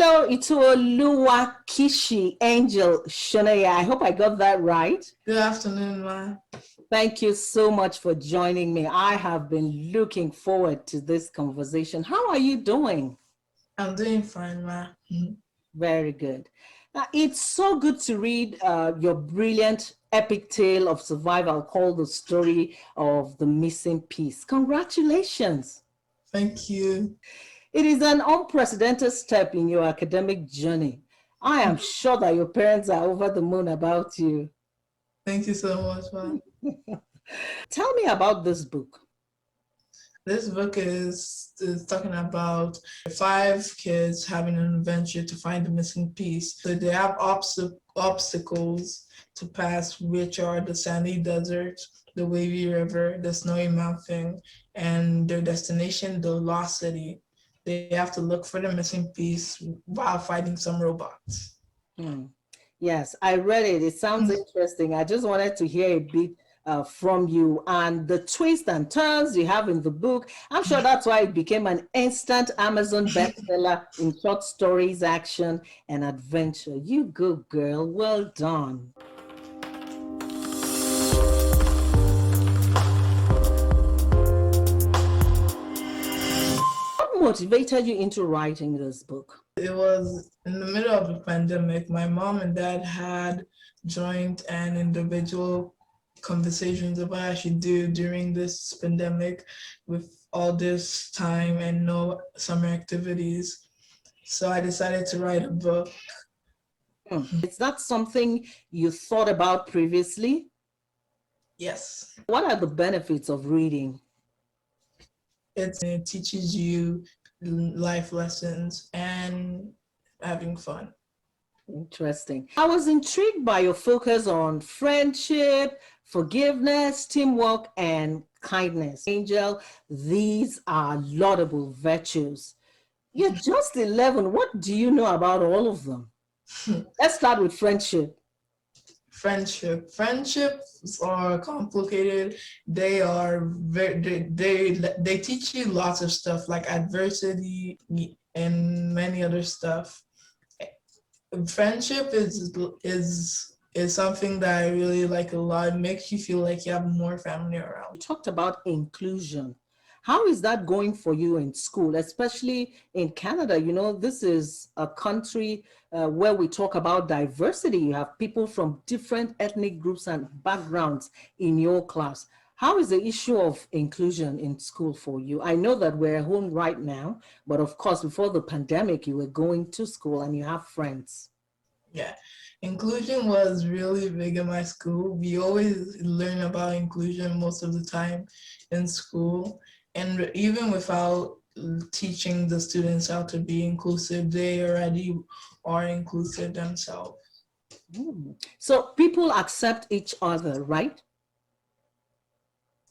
Hello, Ituoluwa Kiishi Angel Shonaya. I hope I got that right. Good afternoon, ma. Thank you so much for joining me. I have been looking forward to this conversation. How are you doing? I'm doing fine, ma. Very good. Now, it's so good to read your brilliant epic tale of survival called The Story of the Missing Piece. Congratulations. Thank you. It is an unprecedented step in your academic journey. I am sure that your parents are over the moon about you. Thank you so much, ma. Tell me about this book. This book is talking about 5 kids having an adventure to find the missing piece. So they have obstacles to pass, which are the sandy desert, the wavy river, the snowy mountain, and their destination, the lost city. They have to look for the missing piece while fighting some robots. Yes, I read it. It sounds interesting. I just wanted to hear a bit from you and the twists and turns you have in the book. I'm sure that's why it became an instant Amazon bestseller in short stories, action, and adventure. You good girl. Well done. What motivated you into writing this book? It was in the middle of the pandemic. My mom and dad had joint and individual conversations about what I should do during this pandemic with all this time and no summer activities. So I decided to write a book. Is that something you thought about previously? Yes. What are the benefits of reading? It teaches you life lessons and having fun. Interesting. I was intrigued by your focus on friendship, forgiveness, teamwork, and kindness. Angel, these are laudable virtues. You're just 11. What do you know about all of them? Let's start with friendship. Friendships are complicated. They are they teach you lots of stuff like adversity and many other stuff. Friendship is something that I really like a lot. It makes you feel like you have more family around. You talked about inclusion. How is that going for you in school, especially in Canada? You know, this is a country where we talk about diversity. You have people from different ethnic groups and backgrounds in your class. How is the issue of inclusion in school for you? I know that we're home right now, but of course, before the pandemic, you were going to school and you have friends. Yeah, inclusion was really big in my school. We always learn about inclusion most of the time in school. And even without teaching the students how to be inclusive, they already are inclusive themselves. So people accept each other, right?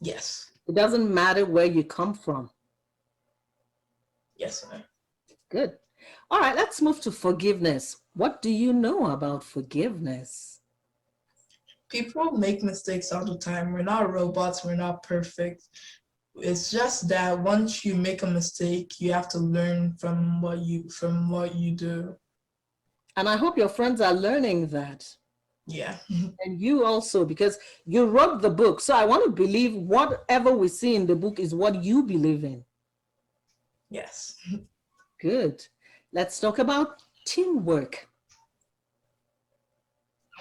Yes. It doesn't matter where you come from. Yes, ma'am. Good. All right, let's move to forgiveness. What do you know about forgiveness? People make mistakes all the time. We're not robots, we're not perfect. It's just that once you make a mistake, you have to learn from what you do. And I hope your friends are learning that. Yeah. And you also, because you wrote the book. So I want to believe whatever we see in the book is what you believe in. Yes. Good. Let's talk about teamwork.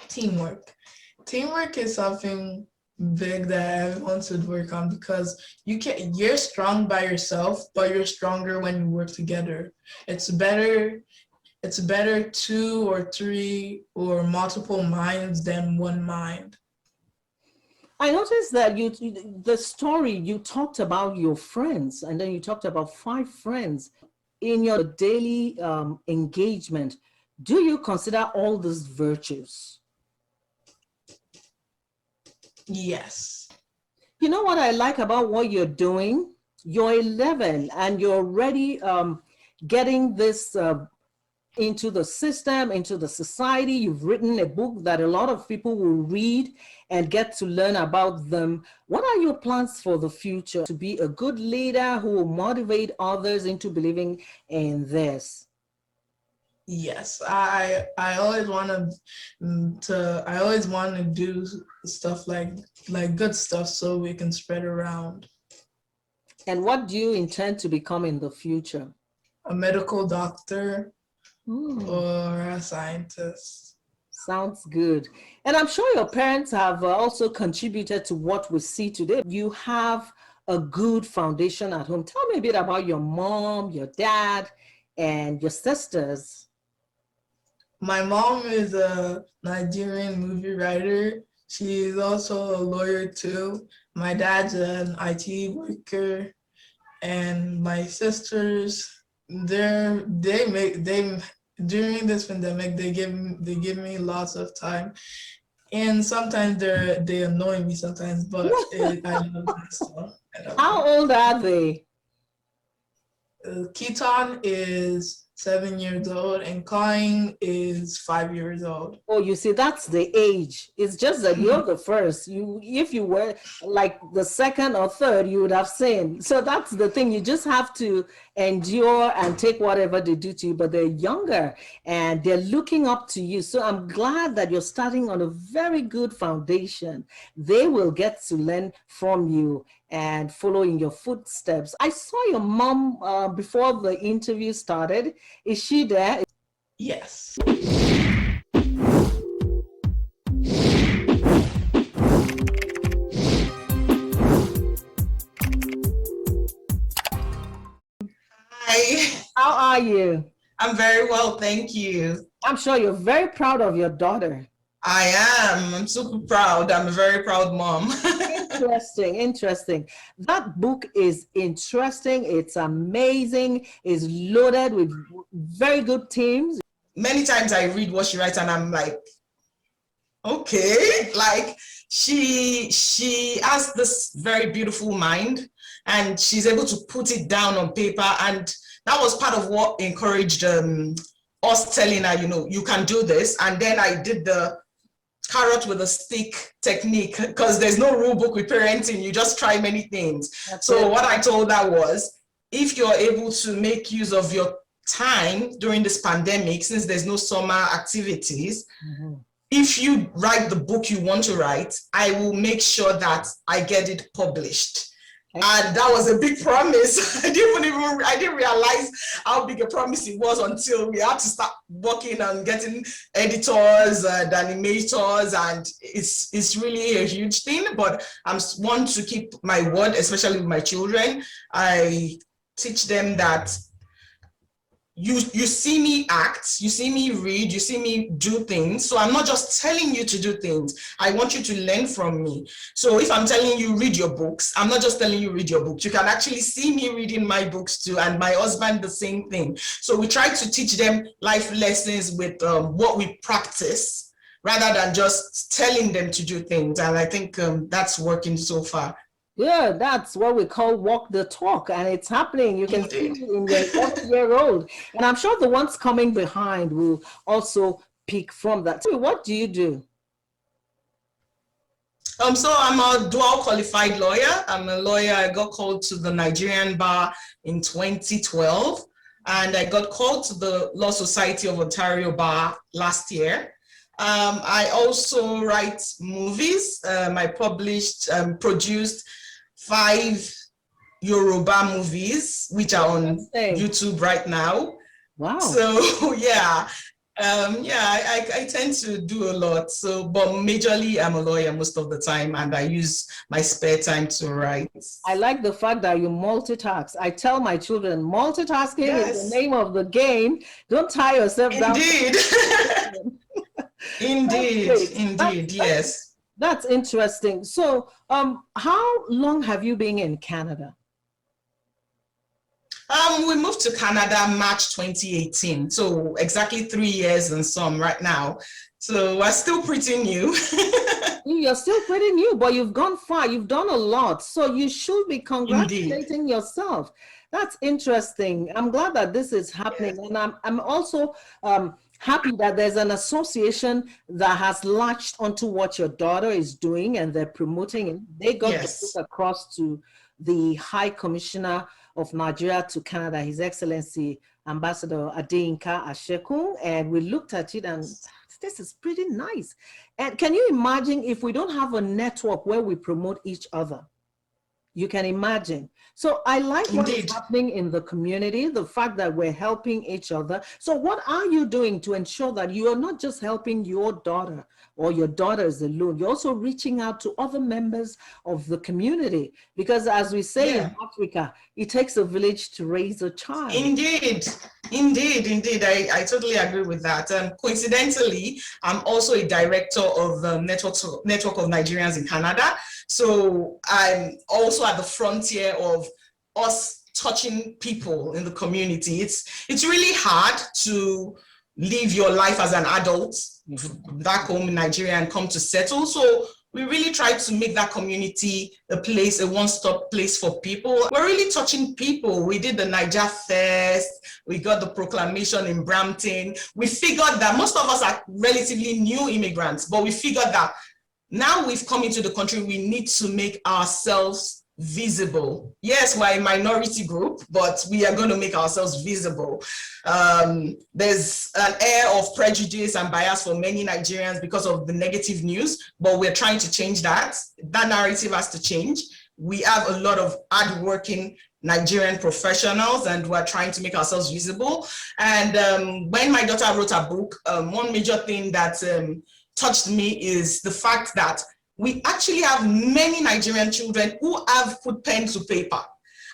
Teamwork is something big that everyone should work on because you're strong by yourself, but you're stronger when you work together. It's better 2 or 3 or multiple minds than one mind. I noticed that the story, you talked about your friends, and then you talked about 5 friends in your daily engagement. Do you consider all these virtues? Yes. You know what I like about what you're doing? You're 11 and you're already getting this into the system, into the society. You've written a book that a lot of people will read and get to learn about them. What are your plans for the future to be a good leader who will motivate others into believing in this? Yes, I always want I always want to do stuff like good stuff so we can spread around. And what do you intend to become in the future? A medical doctor Hmm. or a scientist. Sounds good. And I'm sure your parents have also contributed to what we see today. You have a good foundation at home. Tell me a bit about your mom, your dad, and your sisters. My mom is a Nigerian movie writer. She's also a lawyer too. My dad's an IT worker, and my sisters, they during this pandemic they give me lots of time, and sometimes they annoy me sometimes, but I love that stuff. I love How them. old are they? Keaton is 7 years old, and Klein is 5 years old. Oh, you see, that's the age. It's just that you're the first. If you were like the second or third, you would have seen. So that's the thing. You just have to endure and take whatever they do to you. But they're younger and they're looking up to you. So I'm glad that you're starting on a very good foundation. They will get to learn from you and follow in your footsteps. I saw your mom before the interview started. Is she there? Yes. Hi, How are you? I'm very well, thank you. I'm sure you're very proud of your daughter. I am. I'm super proud. I'm a very proud mom. Interesting, interesting. That book is interesting. It's amazing. It's loaded with very good themes. Many times I read what she writes and I'm like, okay, like she has this very beautiful mind and she's able to put it down on paper, and that was part of what encouraged us telling her, you can do this. And then I did the carrot with a stick technique, because there's no rule book with parenting. You just try many things. That's So it. what I told her was, if you're able to make use of your time during this pandemic, since there's no summer activities, if you write the book you want to write, I will make sure that I get it published. And that was a big promise. I didn't realize how big a promise it was until we had to start working on getting editors and animators, and it's really a huge thing. But I'm one to keep my word, especially with my children. I teach them that you see me act, you see me read, you see me do things. So I'm not just telling you to do things. I want you to learn from me. So if I'm telling you read your books, I'm not just telling you read your books. You can actually see me reading my books too, and my husband the same thing. So we try to teach them life lessons with what we practice, rather than just telling them to do things. And I think that's working so far. Yeah, that's what we call walk the talk, and it's happening. You can see Indeed. it in your 11-year-old, and I'm sure the ones coming behind will also pick from that. So, what do you do? So I'm a dual qualified lawyer. I'm a lawyer. I got called to the Nigerian bar in 2012, and I got called to the Law Society of Ontario bar last year. I also write movies. I produced 5 Yoruba movies, which are on YouTube right now. Wow. So yeah, I tend to do a lot. So, but majorly I'm a lawyer most of the time, and I use my spare time to write. I like the fact that you multitask. I tell my children, multitasking is the name of the game. Don't tie yourself down. Indeed. Indeed, yes. That's interesting. So, how long have you been in Canada? We moved to Canada March 2018, so exactly 3 years and some right now. So we're still pretty new. You're still pretty new, but you've gone far. You've done a lot. So you should be congratulating yourself. That's interesting. I'm glad that this is happening. Yes. And I'm also happy that there's an association that has latched onto what your daughter is doing, and they're promoting it. They got the book across to the High Commissioner of Nigeria to Canada, His Excellency Ambassador Adeyinka Ashekun, and we looked at it and this is pretty nice. And can you imagine if we don't have a network where we promote each other? You can imagine. So I like what is happening in the community, the fact that we're helping each other. So what are you doing to ensure that you are not just helping your daughter or your daughters alone, you're also reaching out to other members of the community? Because as we say in Africa, it takes a village to raise a child. Indeed. I totally agree with that. Coincidentally, I'm also a director of Network of Nigerians in Canada. So I'm also at the frontier of us touching people in the community. It's really hard to live your life as an adult back home in Nigeria and come to settle. So we really try to make that community a place, a one-stop place for people. We're really touching people. We did the Niger Fest. We got the proclamation in Brampton. We figured that most of us are relatively new immigrants, but we figured that now we've come into the country, we need to make ourselves visible. Yes, we're a minority group, but we are going to make ourselves visible. There's an air of prejudice and bias for many Nigerians because of the negative news, but we're trying to change that. That narrative has to change. We have a lot of hardworking Nigerian professionals and we're trying to make ourselves visible. And when my daughter wrote a book, one major thing that touched me is the fact that we actually have many Nigerian children who have put pen to paper.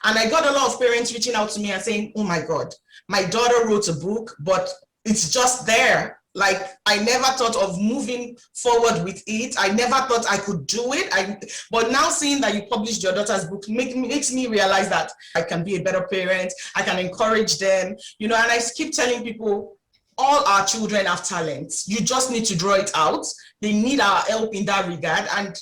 And I got a lot of parents reaching out to me and saying, oh my God, my daughter wrote a book, but it's just there. Like, I never thought of moving forward with it. I never thought I could do it. But now seeing that you published your daughter's book makes me realize that I can be a better parent. I can encourage them, and I keep telling people, all our children have talents. You just need to draw it out. They need our help in that regard. And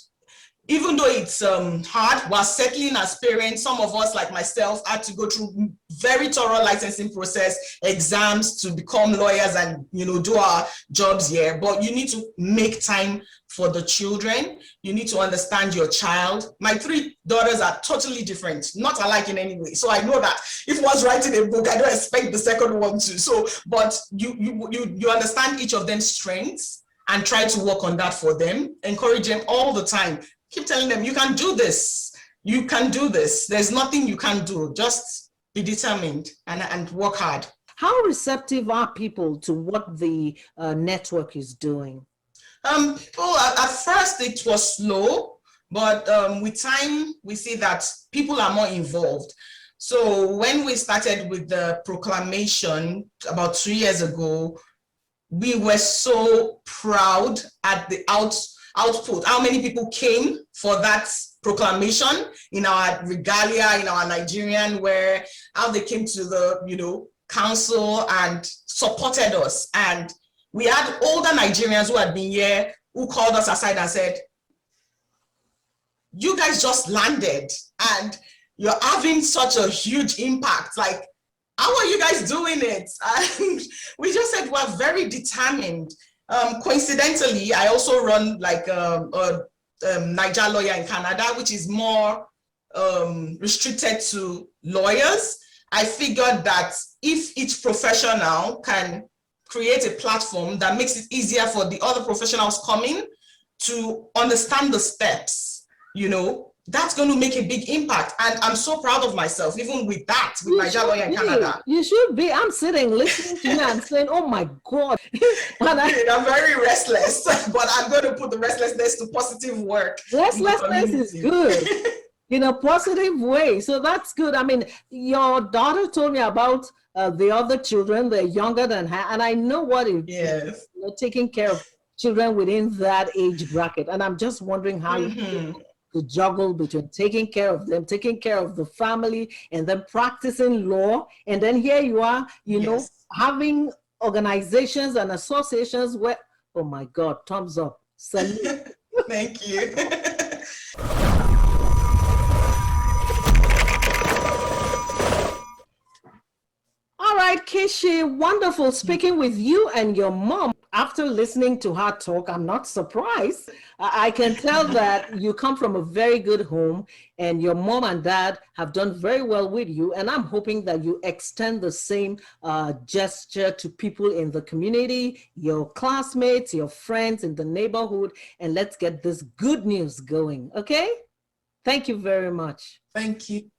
even though it's hard, while settling as parents, some of us, like myself, had to go through very thorough licensing process, exams to become lawyers and, do our jobs here. But you need to make time for the children. You need to understand your child. My 3 daughters are totally different, not alike in any way. So I know that if I was writing a book, I don't expect the second one to. So, but you understand each of them's strengths and try to work on that for them. Encourage them all the time. Keep telling them, you can do this. You can do this. There's nothing you can't do. Just be determined and work hard. How receptive are people to what the network is doing? Well, at first it was slow, but with time, we see that people are more involved. So when we started with the proclamation about 2 years ago, we were so proud at the output, how many people came for that proclamation in our regalia, in our Nigerian wear, how they came to the, council and supported us. And we had older Nigerians who had been here who called us aside and said, you guys just landed and you're having such a huge impact. Like, how are you guys doing it? And we just said, we're very determined. Coincidentally, I also run like a Niger lawyer in Canada, which is more restricted to lawyers. I figured that if each professional can create a platform that makes it easier for the other professionals coming to understand the steps, that's going to make a big impact. And I'm so proud of myself, even with that, with my lawyer in Canada. You should be. I'm sitting listening to you and saying, oh my God. I'm very restless, but I'm going to put the restlessness to positive work. Restlessness is good in a positive way. So that's good. I mean, your daughter told me about the other children. They're younger than her. And I know what it is, taking care of children within that age bracket. And I'm just wondering how you to juggle between taking care of them, taking care of the family, and then practicing law. And then here you are, having organizations and associations where, oh my God, thumbs up. Salute. Thank you. All right, Kiishi, wonderful speaking with you and your mom. After listening to her talk, I'm not surprised. I can tell that you come from a very good home and your mom and dad have done very well with you. And I'm hoping that you extend the same gesture to people in the community, your classmates, your friends in the neighborhood, and let's get this good news going. Okay? Thank you very much. Thank you.